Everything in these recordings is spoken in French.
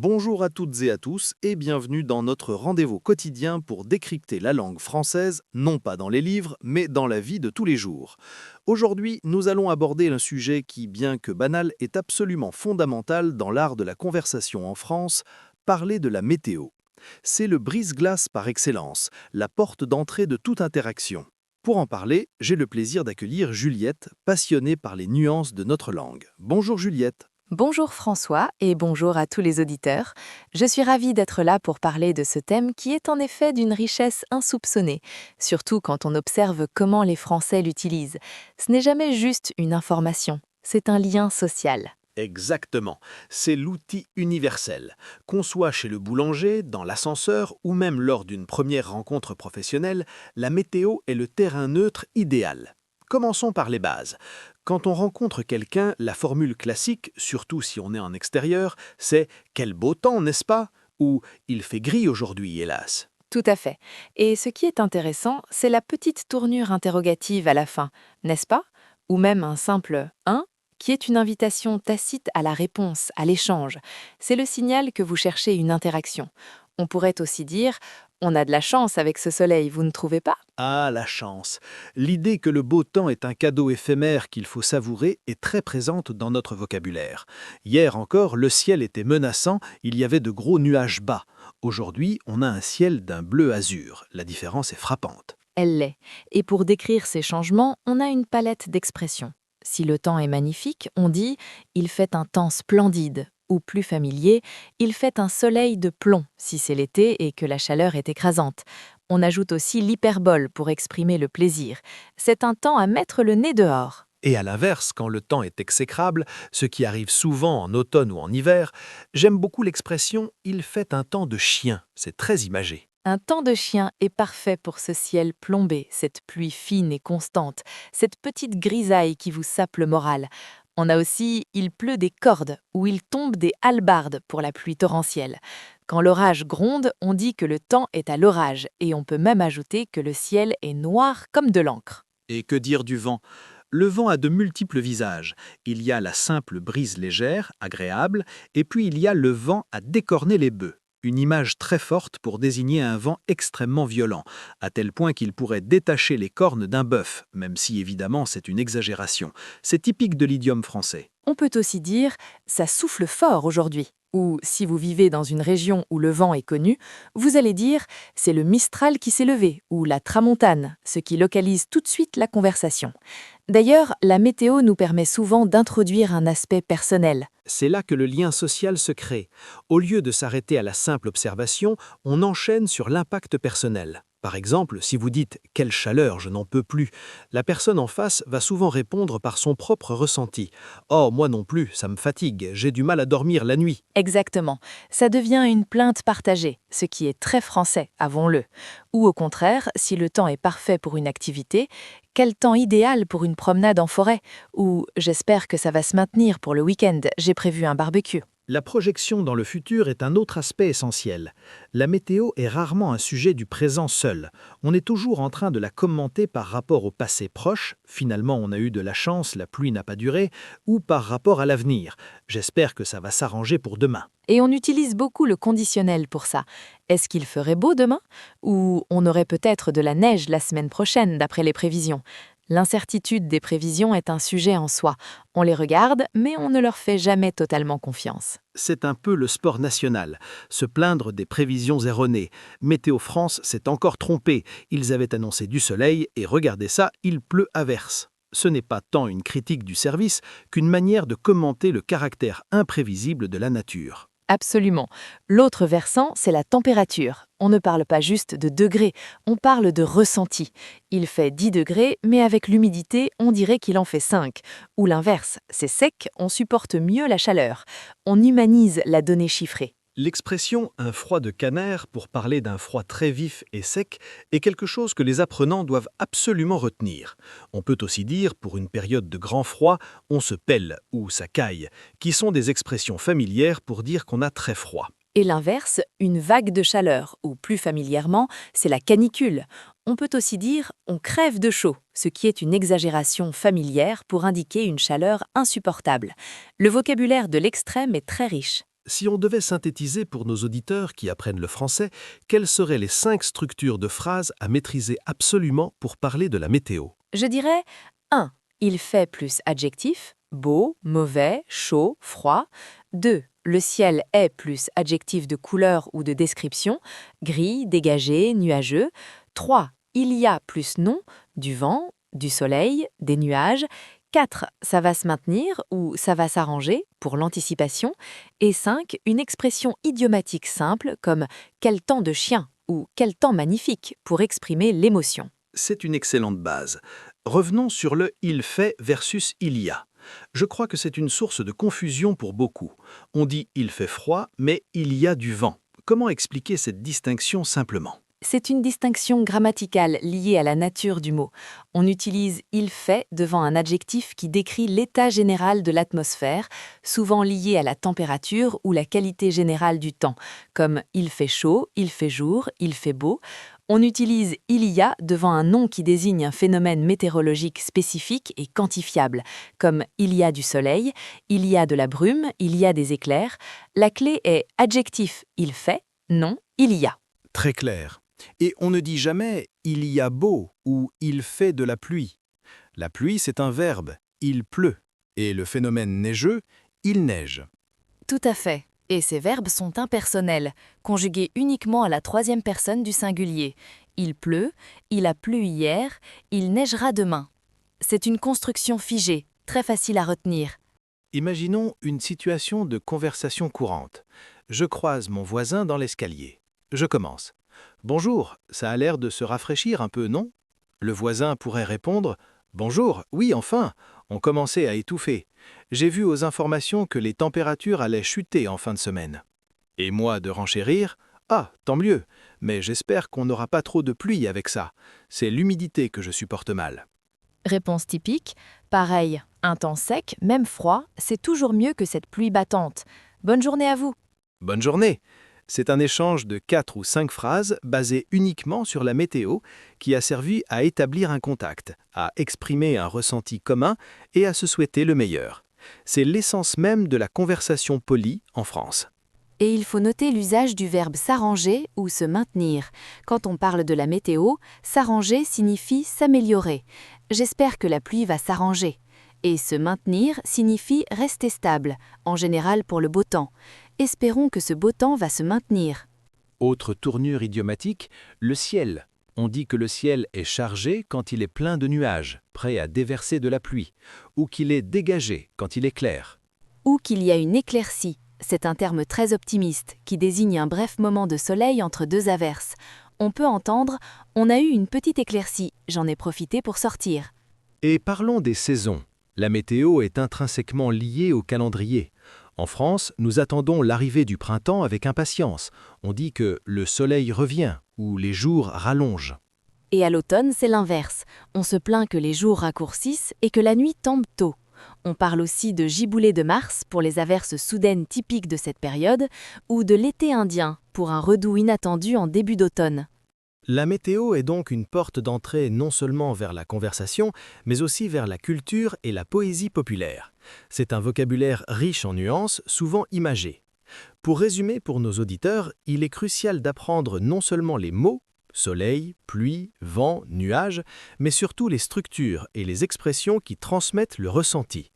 Bonjour à toutes et à tous et bienvenue dans notre rendez-vous quotidien pour décrypter la langue française, non pas dans les livres, mais dans la vie de tous les jours. Aujourd'hui, nous allons aborder un sujet qui, bien que banal, est absolument fondamental dans l'art de la conversation en France, parler de la météo. C'est le brise-glace par excellence, la porte d'entrée de toute interaction. Pour en parler, j'ai le plaisir d'accueillir Juliette, passionnée par les nuances de notre langue. Bonjour Juliette. Bonjour François et bonjour à tous les auditeurs. Je suis ravie d'être là pour parler de ce thème qui est en effet d'une richesse insoupçonnée, surtout quand on observe comment les Français l'utilisent. Ce n'est jamais juste une information, c'est un lien social. Exactement, c'est l'outil universel. Qu'on soit chez le boulanger, dans l'ascenseur ou même lors d'une première rencontre professionnelle, la météo est le terrain neutre idéal. Commençons par les bases. Quand on rencontre quelqu'un, la formule classique, surtout si on est en extérieur, c'est « quel beau temps, n'est-ce pas ?» ou « il fait gris aujourd'hui, hélas ». Tout à fait. Et ce qui est intéressant, c'est la petite tournure interrogative à la fin, n'est-ce pas? Ou même un simple «hein?» qui est une invitation tacite à la réponse, à l'échange. C'est le signal que vous cherchez une interaction. On pourrait aussi dire «on a de la chance avec ce soleil, vous ne trouvez pas?» Ah, la chance! L'idée que le beau temps est un cadeau éphémère qu'il faut savourer est très présente dans notre vocabulaire. Hier encore, le ciel était menaçant, il y avait de gros nuages bas. Aujourd'hui, on a un ciel d'un bleu azur. La différence est frappante. Elle l'est. Et pour décrire ces changements, on a une palette d'expressions. Si le temps est magnifique, on dit «il fait un temps splendide» ou plus familier «il fait un soleil de plomb» si c'est l'été et que la chaleur est écrasante. On ajoute aussi l'hyperbole pour exprimer le plaisir. C'est un temps à mettre le nez dehors. Et à l'inverse, quand le temps est exécrable, ce qui arrive souvent en automne ou en hiver, j'aime beaucoup l'expression « il fait un temps de chien ». C'est très imagé. Un temps de chien est parfait pour ce ciel plombé, cette pluie fine et constante, cette petite grisaille qui vous sape le moral. On a aussi «il pleut des cordes» ou «il tombe des hallebardes» pour la pluie torrentielle. Quand l'orage gronde, on dit que le temps est à l'orage et on peut même ajouter que le ciel est noir comme de l'encre. Et que dire du vent? Le vent a de multiples visages. Il y a la simple brise légère, agréable, et puis il y a le vent à décorner les bœufs. Une image très forte pour désigner un vent extrêmement violent, à tel point qu'il pourrait détacher les cornes d'un bœuf, même si évidemment c'est une exagération. C'est typique de l'idiome français. On peut aussi dire «ça souffle fort aujourd'hui» ou si vous vivez dans une région où le vent est connu, vous allez dire «c'est le Mistral qui s'est levé» ou «la tramontane», ce qui localise tout de suite la conversation. D'ailleurs, la météo nous permet souvent d'introduire un aspect personnel. C'est là que le lien social se crée. Au lieu de s'arrêter à la simple observation, on enchaîne sur l'impact personnel. Par exemple, si vous dites « quelle chaleur, je n'en peux plus », la personne en face va souvent répondre par son propre ressenti. « Oh, moi non plus, ça me fatigue, j'ai du mal à dormir la nuit ». Exactement. Ça devient une plainte partagée, ce qui est très français, avouons-le. Ou au contraire, si le temps est parfait pour une activité, quel temps idéal pour une promenade en forêt? Ou j'espère que ça va se maintenir pour le week-end, j'ai prévu un barbecue. La projection dans le futur est un autre aspect essentiel. La météo est rarement un sujet du présent seul. On est toujours en train de la commenter par rapport au passé proche, finalement on a eu de la chance, la pluie n'a pas duré, ou par rapport à l'avenir. J'espère que ça va s'arranger pour demain. Et on utilise beaucoup le conditionnel pour ça. Est-ce qu'il ferait beau demain? Ou on aurait peut-être de la neige la semaine prochaine d'après les prévisions? L'incertitude des prévisions est un sujet en soi. On les regarde, mais on ne leur fait jamais totalement confiance. C'est un peu le sport national, se plaindre des prévisions erronées. Météo France s'est encore trompé, ils avaient annoncé du soleil et regardez ça, il pleut à verse. Ce n'est pas tant une critique du service qu'une manière de commenter le caractère imprévisible de la nature. Absolument. L'autre versant, c'est la température. On ne parle pas juste de degrés, on parle de ressenti. Il fait 10 degrés, mais avec l'humidité, on dirait qu'il en fait 5. Ou l'inverse, c'est sec, on supporte mieux la chaleur. On humanise la donnée chiffrée. L'expression « un froid de canard » pour parler d'un froid très vif et sec est quelque chose que les apprenants doivent absolument retenir. On peut aussi dire, pour une période de grand froid, on se pèle ou ça caille, qui sont des expressions familières pour dire qu'on a très froid. Et l'inverse, une vague de chaleur, ou plus familièrement, c'est la canicule. On peut aussi dire « on crève de chaud », ce qui est une exagération familière pour indiquer une chaleur insupportable. Le vocabulaire de l'extrême est très riche. Si on devait synthétiser pour nos auditeurs qui apprennent le français, quelles seraient les 5 structures de phrases à maîtriser absolument pour parler de la météo? Je dirais 1. Il fait plus adjectif, beau, mauvais, chaud, froid. 2. Le ciel est plus adjectif de couleur ou de description, gris, dégagé, nuageux. 3. Il y a plus nom, du vent, du soleil, des nuages. 4. Ça va se maintenir ou ça va s'arranger pour l'anticipation. Et 5. Une expression idiomatique simple comme quel temps de chien ou quel temps magnifique pour exprimer l'émotion. C'est une excellente base. Revenons sur le « il fait » versus « il y a ». Je crois que c'est une source de confusion pour beaucoup. On dit « il fait froid », mais « il y a du vent ». Comment expliquer cette distinction simplement? C'est une distinction grammaticale liée à la nature du mot. On utilise « il fait » devant un adjectif qui décrit l'état général de l'atmosphère, souvent lié à la température ou la qualité générale du temps, comme « il fait chaud »,« il fait jour »,« il fait beau ». On utilise « il y a » devant un nom qui désigne un phénomène météorologique spécifique et quantifiable, comme « il y a du soleil »,« il y a de la brume »,« il y a des éclairs ». La clé est adjectif « il fait », nom « il y a ». Très clair. Et on ne dit jamais « il y a beau » ou « il fait de la pluie ». La pluie, c'est un verbe, il pleut. Et le phénomène neigeux, il neige. Tout à fait. Et ces verbes sont impersonnels, conjugués uniquement à la troisième personne du singulier. Il pleut, il a plu hier, il neigera demain. C'est une construction figée, très facile à retenir. Imaginons une situation de conversation courante. Je croise mon voisin dans l'escalier. Je commence. « Bonjour, ça a l'air de se rafraîchir un peu, non ?» Le voisin pourrait répondre « Bonjour, oui, enfin, on commençait à étouffer. J'ai vu aux informations que les températures allaient chuter en fin de semaine. » Et moi de renchérir « Ah, tant mieux, mais j'espère qu'on n'aura pas trop de pluie avec ça. C'est l'humidité que je supporte mal. » Réponse typique, pareil, un temps sec, même froid, c'est toujours mieux que cette pluie battante. Bonne journée à vous. Bonne journée. C'est un échange de 4 ou 5 phrases basées uniquement sur la météo qui a servi à établir un contact, à exprimer un ressenti commun et à se souhaiter le meilleur. C'est l'essence même de la conversation polie en France. Et il faut noter l'usage du verbe s'arranger ou se maintenir. Quand on parle de la météo, s'arranger signifie s'améliorer. J'espère que la pluie va s'arranger. Et se maintenir signifie rester stable, en général pour le beau temps. Espérons que ce beau temps va se maintenir. Autre tournure idiomatique, le ciel. On dit que le ciel est chargé quand il est plein de nuages, prêt à déverser de la pluie, ou qu'il est dégagé quand il est clair. Ou qu'il y a une éclaircie. C'est un terme très optimiste qui désigne un bref moment de soleil entre deux averses. On peut entendre « on a eu une petite éclaircie, j'en ai profité pour sortir ». Et parlons des saisons. La météo est intrinsèquement liée au calendrier. En France, nous attendons l'arrivée du printemps avec impatience. On dit que le soleil revient ou les jours rallongent. Et à l'automne, c'est l'inverse. On se plaint que les jours raccourcissent et que la nuit tombe tôt. On parle aussi de giboulée de mars pour les averses soudaines typiques de cette période, ou de l'été indien pour un redoux inattendu en début d'automne. La météo est donc une porte d'entrée non seulement vers la conversation, mais aussi vers la culture et la poésie populaire. C'est un vocabulaire riche en nuances, souvent imagé. Pour résumer pour nos auditeurs, il est crucial d'apprendre non seulement les mots, soleil, pluie, vent, nuages, mais surtout les structures et les expressions qui transmettent le ressenti.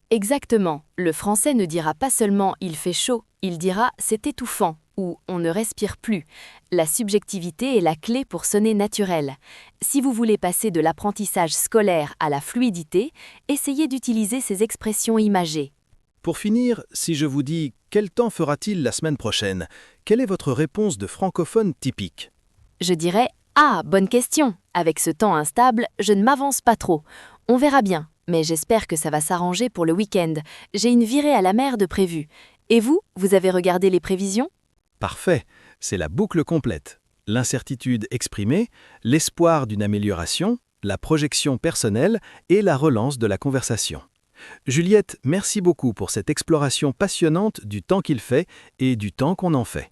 Exactement. Le français ne dira pas seulement « il fait chaud », il dira « c'est étouffant » ou « on ne respire plus ». La subjectivité est la clé pour sonner naturel. Si vous voulez passer de l'apprentissage scolaire à la fluidité, essayez d'utiliser ces expressions imagées. Pour finir, si je vous dis « quel temps fera-t-il la semaine prochaine ?» Quelle est votre réponse de francophone typique? Je dirais « ah, bonne question. Avec ce temps instable, je ne m'avance pas trop. On verra bien. Mais j'espère que ça va s'arranger pour le week-end. J'ai une virée à la mer de prévue. Et vous, vous avez regardé les prévisions ? Parfait, c'est la boucle complète. L'incertitude exprimée, l'espoir d'une amélioration, la projection personnelle et la relance de la conversation. Juliette, merci beaucoup pour cette exploration passionnante du temps qu'il fait et du temps qu'on en fait.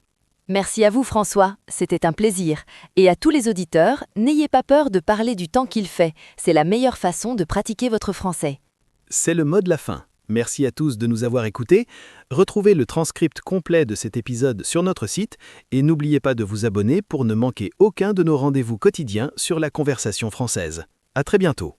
Merci à vous François, c'était un plaisir. Et à tous les auditeurs, n'ayez pas peur de parler du temps qu'il fait. C'est la meilleure façon de pratiquer votre français. C'est le mot de la fin. Merci à tous de nous avoir écoutés. Retrouvez le transcript complet de cet épisode sur notre site et n'oubliez pas de vous abonner pour ne manquer aucun de nos rendez-vous quotidiens sur la conversation française. À très bientôt.